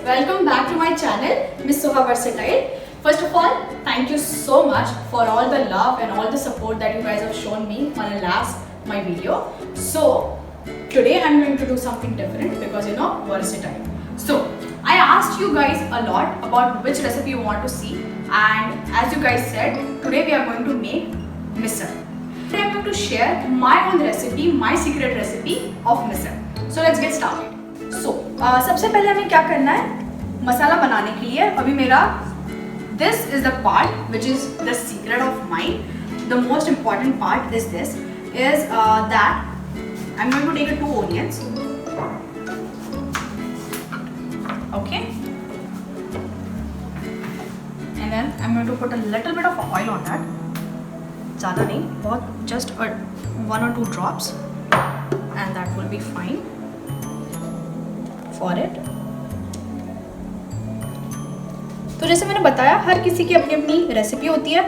Welcome back to my channel, Miss Soha Versatile. First of all, thank you so much for all the love and all the support that you guys have shown me on my video. So today I'm going to do something different because versatile. So I asked you guys a lot about which recipe you want to see, and as you guys said, today we are going to make misal. Today I'm going to share my own recipe, my secret recipe of misal. So let's get started. So सबसे पहले हमें क्या करना है, मसाला बनाने के लिए अभी मेरा this is the part which is the secret of mine. The most important part is this is that I'm going to take 2 onions. Okay, and then I'm going to put a little bit of oil on that. ज़्यादा नहीं, बहुत just 1 or 2 drops, and that will be fine for it. तो जैसे मैंने बताया, हर किसी की अपनी अपनी रेसिपी होती है,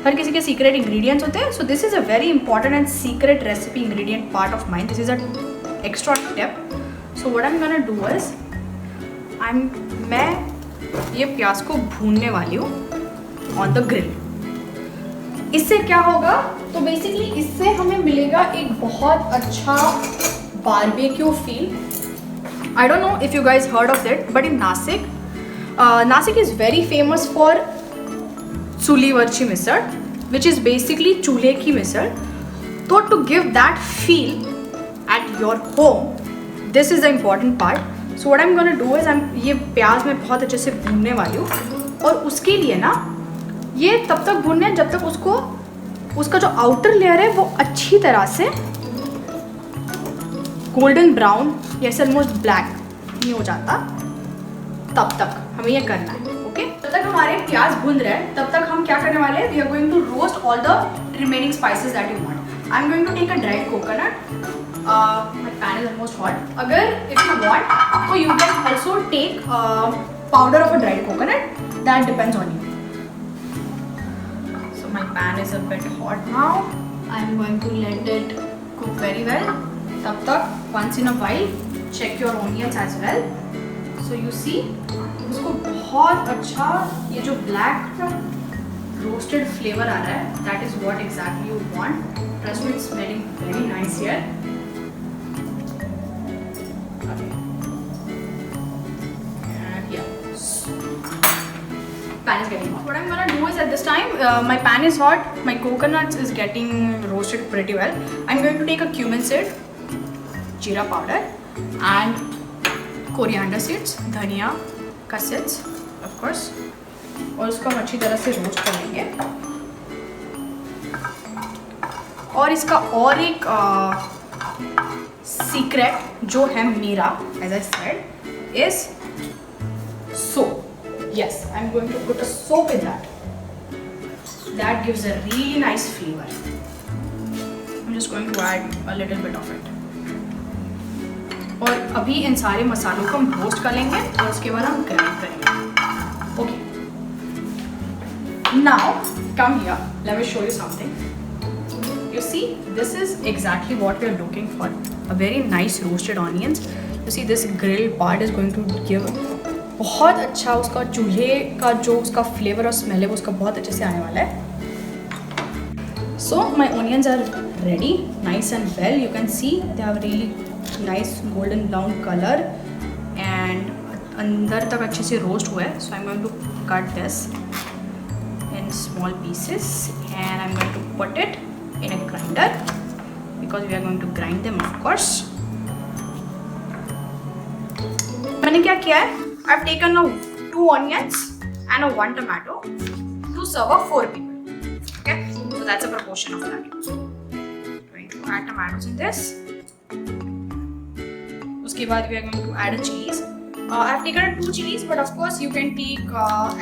हर किसी के सीक्रेट इंग्रेडिएंट्स होते हैं. So this is a very important and secret recipe ingredient part of mine. This is a extra tip. So what I am gonna do is मैं ये प्याज को भूनने वाली हूँ ऑन द ग्रिल. इससे क्या होगा, तो बेसिकली इससे हमें मिलेगा एक बहुत अच्छा barbecue feel. I don't know if you guys heard of it, but in Nasik is very famous for Chulivarchi misal, which is basically चूल्हे की misal. So to give that feel at your home, this is the important part. So what I'm gonna do is ये प्याज मैं बहुत अच्छे से भूनने वाली हूँ, और उसके लिए ना ये तब तक भूनना है जब तक उसका जो आउटर लेयर है वो अच्छी तरह से गोल्डन ब्राउन या ऑलमोस्ट ब्लैक नहीं हो जाता. तब तक हमें ये करना है. ओके, जब तक हमारे प्याज भून रहे हैं तब तक हम क्या करने वाले हैं, we are going to roast all the remaining spices that you want. I am going to take a dried coconut. My pan is almost hot. अगर इफ यू वांट तो you can also take powder of a dried coconut, that depends on you. So my pan is a bit hot now. I am going to let it cook very well. तब तक once in a while check your onions as well. So you see, उसको बहुत अच्छा ये जो black roasted flavor आ रहा है, that is what exactly you want. Trust me, it's smelling very nice here. Okay. And yeah, pan is getting hot. What I'm gonna do is at this time, my pan is hot, my coconut is getting roasted pretty well. I'm going to take a cumin seed, जीरा powder and coriander seeds, धनिया का seeds of course, और उसको हम अच्छी तरह से roast कर लेंगे. और इसका और एक सीक्रेट जो है मेरा, as I said, is soap. Yes, I am going to put a soap in that gives a really nice flavour. I am just going to add a little bit of it. और अभी इन सारे मसालों को हम roast कर लेंगे और उसके बाद हम ग्राइंड करेंगे. Okay, now come here, let me show you something. You see, this is exactly what we are looking for, a very nice roasted onions. You see this grill part is going to give बहुत अच्छा, उसका चूल्हे का जो उसका flavour और smell है वो उसका बहुत अच्छे से आने वाला है. So my onions are ready, nice and well. You can see they have really nice golden brown color and अंदर तक अच्छे से रोस्ट हुआ है. So I'm going to cut this in small pieces and I'm going to put it in a grinder because we are going to grind them of course. मैंने क्या किया है, I've taken 2 onions and 1 tomato to serve 4 people. Okay, so that's a proportion of that. I'm going to add tomatoes in this. उसके बाद we are going to add a chilies. I've taken 2 chilies, but of course you can take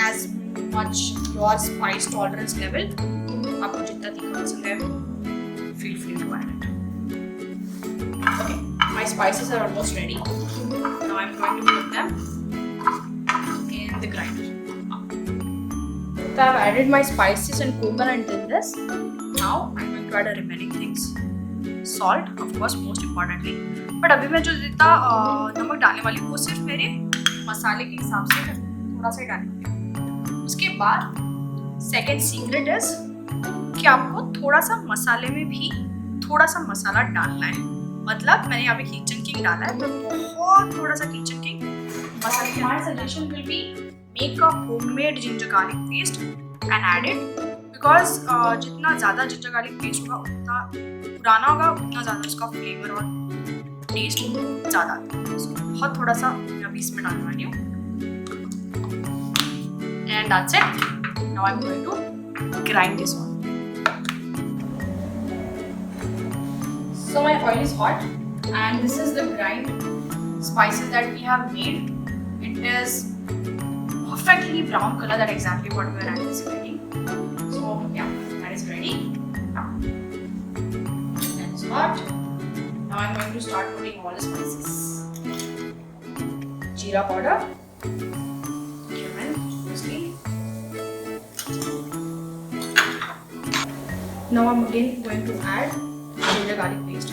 as much your spice tolerance level. आपको जितना तीखा पसंद है, feel free to add it. Okay, my spices are almost ready. Now I'm going to put them in the grinder. So I've added my spices and coconut in this. Now I'm going to add the remaining things. Salt, of course, most importantly. But अभी मैं जो जितना नमक डालने वाली हूँ वो सिर्फ मेरे मसाले के हिसाब से थोड़ा सा डालेंगे। उसके बाद सेकंड सीक्रेट इज कि आपको थोड़ा सा मसाले में भी थोड़ा सा मसाला डालना है। मतलब मैंने यहाँ पे किचन किंग डाला है, तो बहुत थोड़ा सा किचन किंग मसाले। My suggestion will be make a homemade ginger garlic paste and add it, because जितना ज़्यादा जिंजर गार्लिक पेस्ट होगा उतना पुराना होगा, उतना ज़्यादा उसका फ्लेवर और टेस्ट ज़्यादा आता है। उसको बहुत थोड़ा सा मैं अभी इसमें डालने वाली हूँ। And that's it. Now I am going to grind this one. So my oil is hot and this is the grind spices that we have made. It is perfectly brown color, that exactly what we were anticipating. So yeah, that is ready. Now that is hot. Now I'm going to start putting all the spices. Jeera powder, cumin, obviously. Now I'm again going to add ginger garlic paste.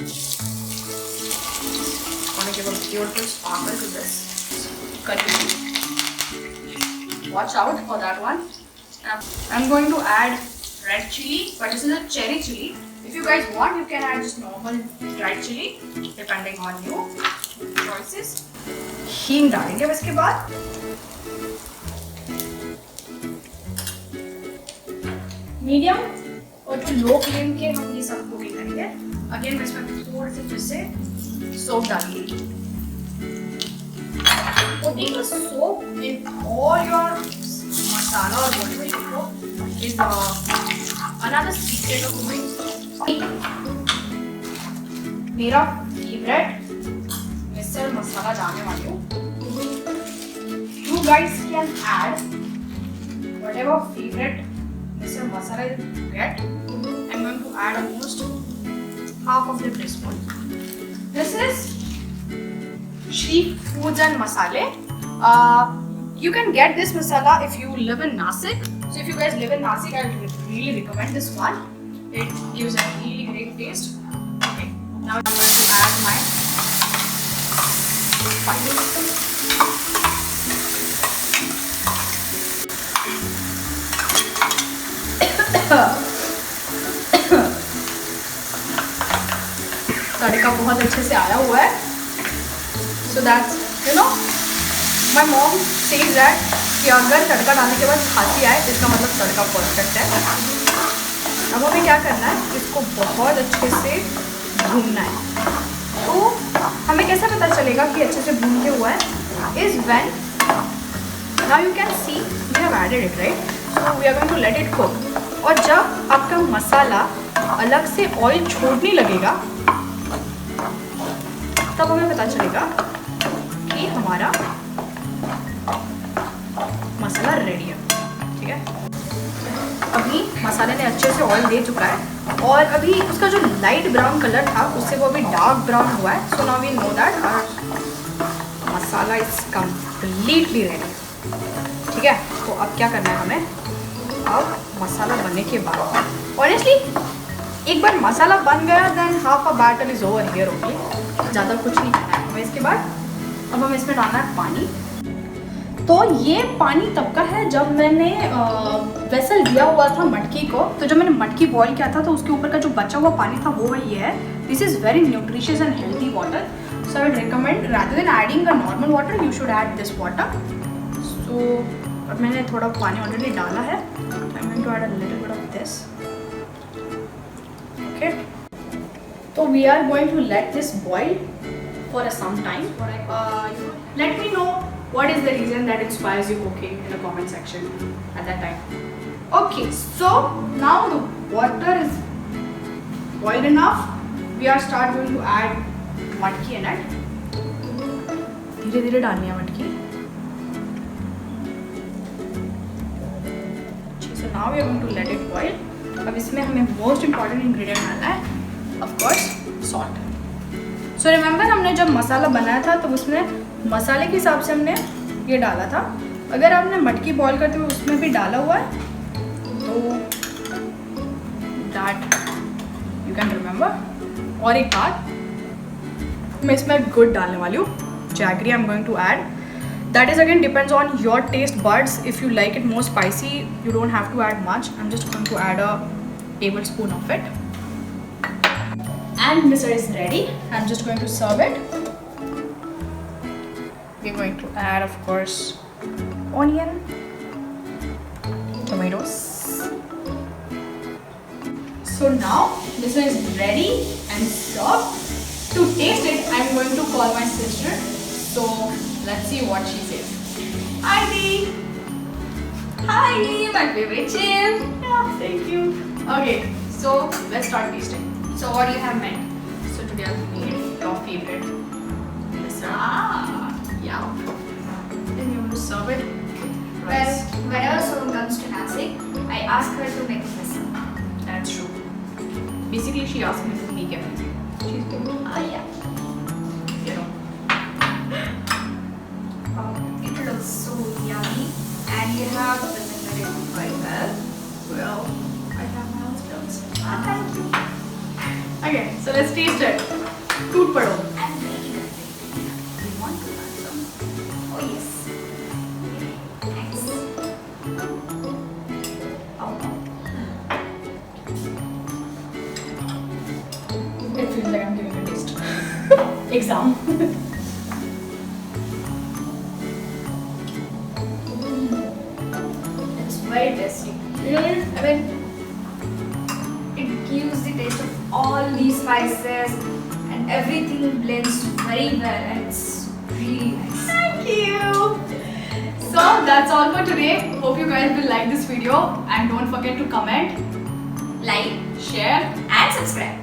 I want to give a beautiful sparkle to this curry. Watch out for that one. I'm going to add red chili, but this is a cherry chili. If you guys want, you can add just normal dried chili, depending on your choices. हींग डालेंगे इसके बाद। Medium और जो low flame के हम ये सब कुकिंग करेंगे। अगेन मैं इसमें थोड़ी सी फिर से सोप डालिए। Putting the soap in all your masala or whatever you put is another secret of cooking. मेरा फेवरेट मिक्सर मसाला डालने वाली हूँ। You guys can add whatever favorite mixer masala you get. I'm going to add almost half of the teaspoon. This is Shri Foods and Masale. You can get this masala if you live in Nasik. So if you guys live in Nasik, I really recommend this one. It gives a really great taste. Okay, now I'm going to add my spices. तड़का बहुत अच्छे से आया हुआ है। So that's you know my mom says that कि अगर तड़का डालने के बाद खांसी आए तो इसका मतलब तड़का परफेक्ट है। अब हमें क्या करना है, इसको बहुत अच्छे से भूनना है। तो हमें कैसे पता चलेगा कि अच्छे से भून के हुआ है? Is when now you can see we have added it, right? So we are going to let it cook. और जब आपका मसाला अलग से ऑयल छोड़ने लगेगा तब हमें पता चलेगा कि हमारा मसाला रेडी है। ठीक है, अभी मसाले ने अच्छे से ऑयल दे चुका है और अभी उसका जो लाइट ब्राउन कलर था उससे वो अभी डार्क ब्राउन हुआ है। So now we know that our masala is completely ready. ठीक है, तो अब क्या करना है हमें? अब मसाला बनने के बाद ऑनेस्टली एक बार मसाला बन गया than half a battle is over here only. ज़्यादा कुछ नहीं करना है हमें इसके बाद। अब हमें इसमें डालना है पानी। तो ये पानी तब का है जब मैंने वेसल दिया हुआ था मटकी को, तो जब मैंने मटकी बॉईल किया था तो उसके ऊपर का जो बचा हुआ पानी था वो ये है। This is very nutritious and healthy water, so I would recommend rather than adding a normal water you should add this water. So अब मैंने थोड़ा पानी ऑलरेडी डाला है। I am going to add a little bit of this. Okay, तो we are going to let this boil for some time. Let me know what is the reason that inspires you cooking in the comment section at that time. Okay, so now the water is boiled enough. We are going to add मटकी in it. धीरे धीरे डालनी है मटकी। So now we are going to let it boil. अब इसमें हमें most important ingredient डालना है, of course, salt. So remember हमने जब मसाला बनाया था तो उसमें मसाले के हिसाब से हमने ये डाला था। अगर आपने मटकी बॉईल करते हुए उसमें भी डाला हुआ है तो दैट यू कैन रिमेंबर। और एक बात, मैं इसमें गुड़ डालने वाली हूँ, jaggery I am going to add. That is again depends on your taste buds. If you like it more spicy, you don't have to add much. I'm just going to add a tablespoon of it. And misal is ready. I'm just going to serve it. We're going to add, of course, onion, tomatoes. So now this one is ready and served. To taste it, I'm going to call my sister. So let's see what she says. Hi Dee! Hi, my favorite chef. Yeah, thank you. Okay, so let's start tasting. So what do you have made? So today I've made your favorite misal. Yeah. Then you want to serve it. Well, whenever someone comes to Nasik, I ask her to make misal. That's true. Basically, she asked me to make everything. She's good. Yeah. You know. It looks so yummy, and you have presented it quite well. Well, I have my own skills. Thank you. Okay, so let's taste it. Toot pado. I'm very good. You want to learn some? Oh yes. Thanks. Oh. It feels like I'm giving a taste. Exam. It's very tasty. Really? I mean, it gives the taste of all these spices, and everything blends very well, and it's really nice. Thank you. So that's all for today. Hope you guys will like this video and don't forget to comment, Like share. and subscribe.